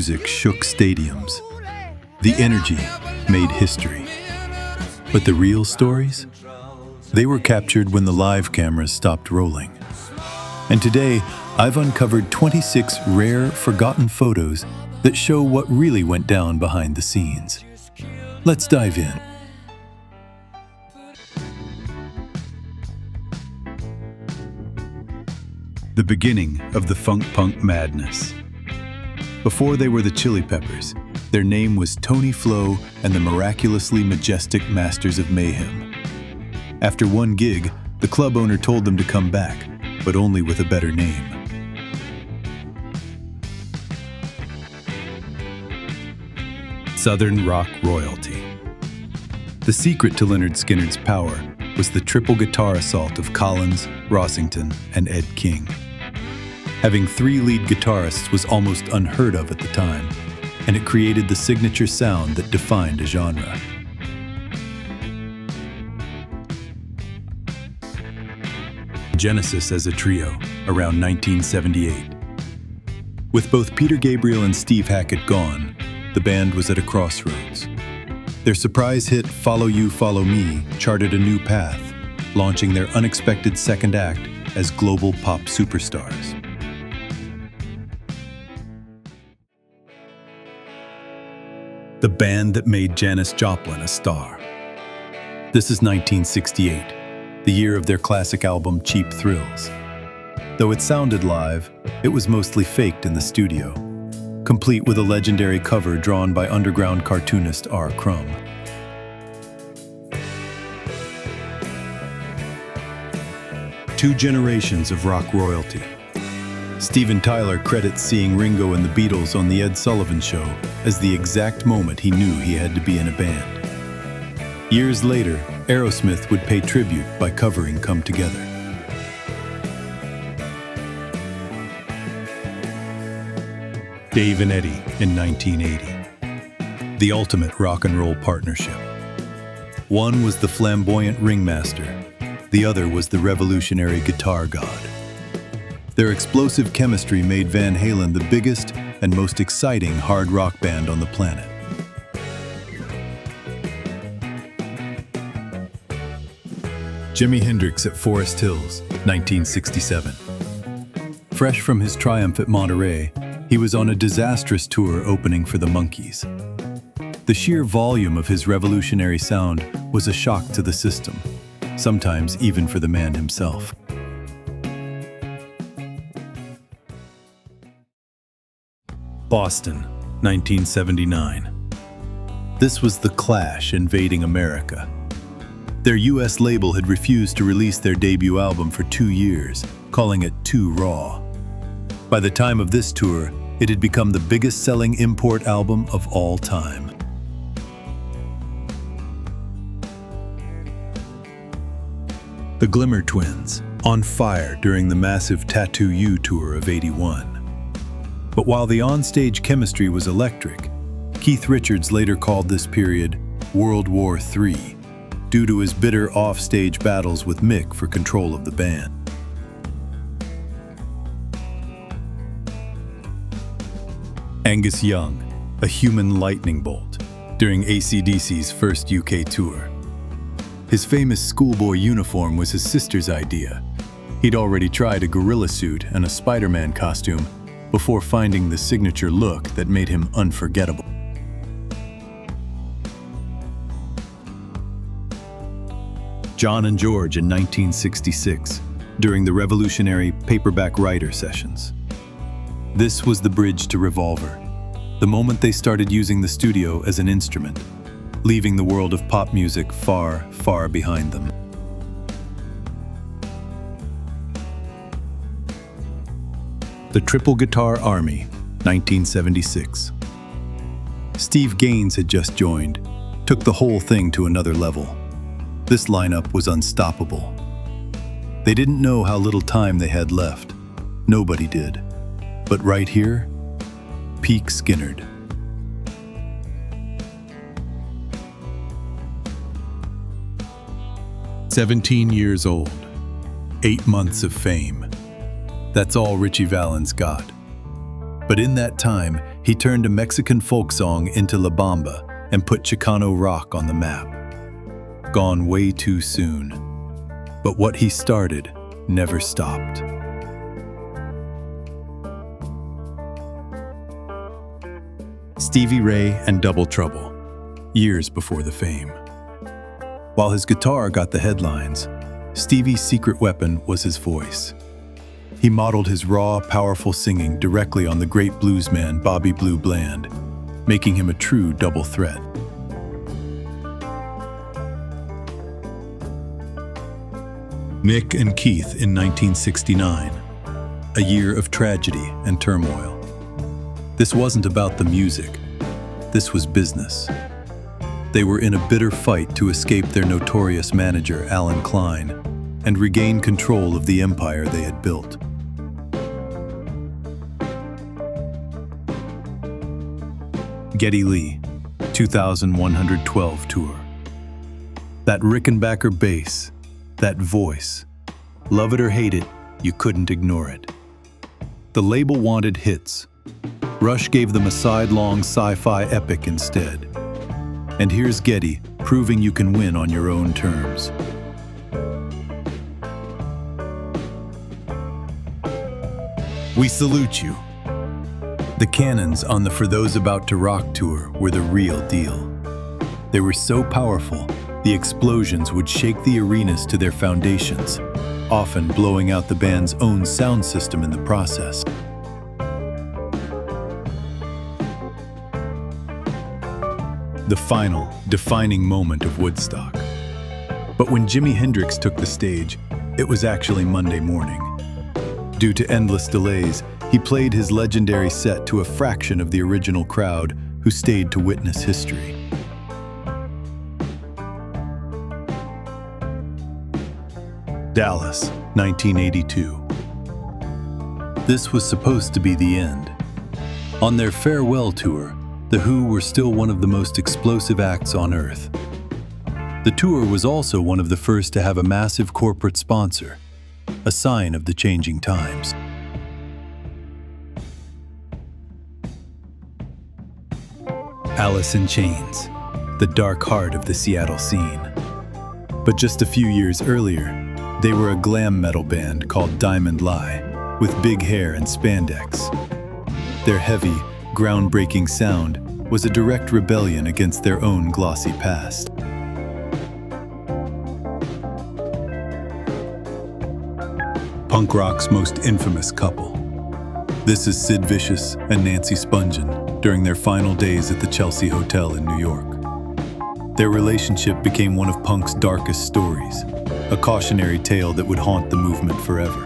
music shook stadiums. The energy made history. But the real stories? They were captured when the live cameras stopped rolling. And today, I've uncovered 26 rare, forgotten photos that show what really went down behind the scenes. Let's dive in. The beginning of the funk-punk madness. Before they were the Chili Peppers, their name was Tony Flo and the miraculously majestic Masters of Mayhem. After one gig, the club owner told them to come back, but only with a better name. Southern rock royalty. The secret to Lynyrd Skynyrd's power was the triple guitar assault of Collins, Rossington, and Ed King. Having three lead guitarists was almost unheard of at the time, and it created the signature sound that defined a genre. Genesis as a trio, around 1978. With both Peter Gabriel and Steve Hackett gone, the band was at a crossroads. Their surprise hit Follow You, Follow Me charted a new path, launching their unexpected second act as global pop superstars. The band that made Janis Joplin a star. This is 1968. The year of their classic album, Cheap Thrills. Though it sounded live, it was mostly faked in the studio, complete with a legendary cover drawn by underground cartoonist R. Crumb. Two generations of rock royalty. Steven Tyler credits seeing Ringo and the Beatles on The Ed Sullivan Show as the exact moment he knew he had to be in a band. Years later, Aerosmith would pay tribute by covering Come Together. Dave and Eddie in 1980. The ultimate rock and roll partnership. One was the flamboyant ringmaster, the other was the revolutionary guitar god. Their explosive chemistry made Van Halen the biggest and most exciting hard rock band on the planet. Jimi Hendrix at Forest Hills, 1967. Fresh from his triumph at Monterey, he was on a disastrous tour opening for the Monkees. The sheer volume of his revolutionary sound was a shock to the system, sometimes even for the man himself. Boston, 1979. This was the Clash invading America. Their US label had refused to release their debut album for 2 years, calling it too raw. By the time of this tour, it had become the biggest-selling import album of all time. The Glimmer Twins, on fire during the massive Tattoo You tour of '81. But while the onstage chemistry was electric, Keith Richards later called this period World War III, due to his bitter off-stage battles with Mick for control of the band. Angus Young, a human lightning bolt, during AC/DC's first UK tour. His famous schoolboy uniform was his sister's idea. He'd already tried a gorilla suit and a Spider-Man costume before finding the signature look that made him unforgettable. John and George in 1966, during the revolutionary Paperback Writer sessions. This was the bridge to Revolver, the moment they started using the studio as an instrument, leaving the world of pop music far, far behind them. The Triple Guitar Army, 1976. Steve Gaines had just joined, took the whole thing to another level. This lineup was unstoppable. They didn't know how little time they had left. Nobody did. But right here, peak Skynyrd. "17 years old, 8 months of fame. That's all Ritchie Valens got. But in that time, he turned a Mexican folk song into La Bamba and put Chicano rock on the map. Gone way too soon. But what he started never stopped. Stevie Ray and Double Trouble, years before the fame. While his guitar got the headlines, Stevie's secret weapon was his voice. He modeled his raw, powerful singing directly on the great bluesman Bobby Blue Bland, making him a true double threat. Mick and Keith in 1969, a year of tragedy and turmoil. This wasn't about the music. This was business. They were in a bitter fight to escape their notorious manager, Alan Klein, and regain control of the empire they had built. Geddy Lee, 2112 tour. That Rickenbacker bass, that voice. Love it or hate it, you couldn't ignore it. The label wanted hits. Rush gave them a sidelong sci-fi epic instead. And here's Geddy, proving you can win on your own terms. We salute you. The cannons on the For Those About to Rock tour were the real deal. They were so powerful, the explosions would shake the arenas to their foundations, often blowing out the band's own sound system in the process. The final, defining moment of Woodstock. But when Jimi Hendrix took the stage, it was actually Monday morning. Due to endless delays, he played his legendary set to a fraction of the original crowd who stayed to witness history. Dallas, 1982. This was supposed to be the end. On their farewell tour, The Who were still one of the most explosive acts on Earth. The tour was also one of the first to have a massive corporate sponsor, a sign of the changing times. Alice in Chains, the dark heart of the Seattle scene. But just a few years earlier, they were a glam metal band called Diamond Lie, with big hair and spandex. Their heavy, groundbreaking sound was a direct rebellion against their own glossy past. Punk rock's most infamous couple. This is Sid Vicious and Nancy Spungen during their final days at the Chelsea Hotel in New York. Their relationship became one of punk's darkest stories, a cautionary tale that would haunt the movement forever.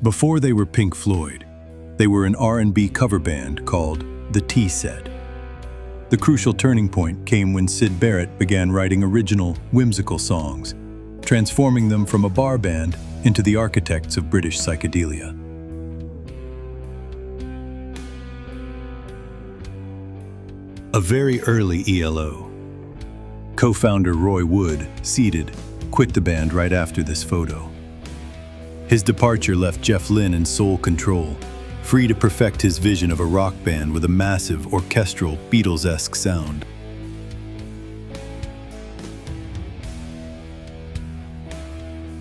Before they were Pink Floyd, they were an R&B cover band called The Tea Set. The crucial turning point came when Syd Barrett began writing original, whimsical songs, transforming them from a bar band into the architects of British psychedelia. A very early ELO. Co-founder Roy Wood, seated, quit the band right after this photo. His departure left Jeff Lynne in sole control, free to perfect his vision of a rock band with a massive, orchestral, Beatles-esque sound.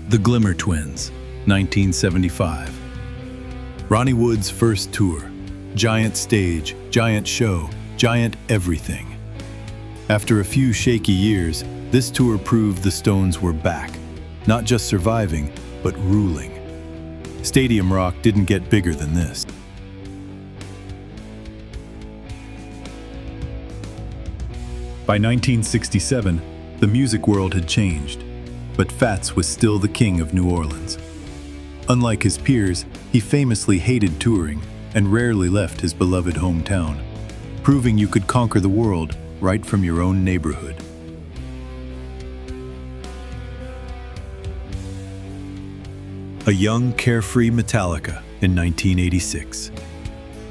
The Glimmer Twins, 1975. Ronnie Wood's first tour. Giant stage, giant show, giant everything. After a few shaky years, this tour proved the Stones were back, not just surviving, but ruling. Stadium rock didn't get bigger than this. By 1967, the music world had changed, but Fats was still the king of New Orleans. Unlike his peers, he famously hated touring and rarely left his beloved hometown, proving you could conquer the world right from your own neighborhood. A young, carefree Metallica in 1986.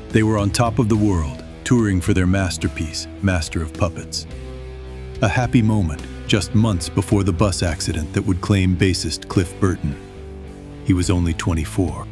They were on top of the world, touring for their masterpiece, Master of Puppets. A happy moment, just months before the bus accident that would claim bassist Cliff Burton. He was only 24.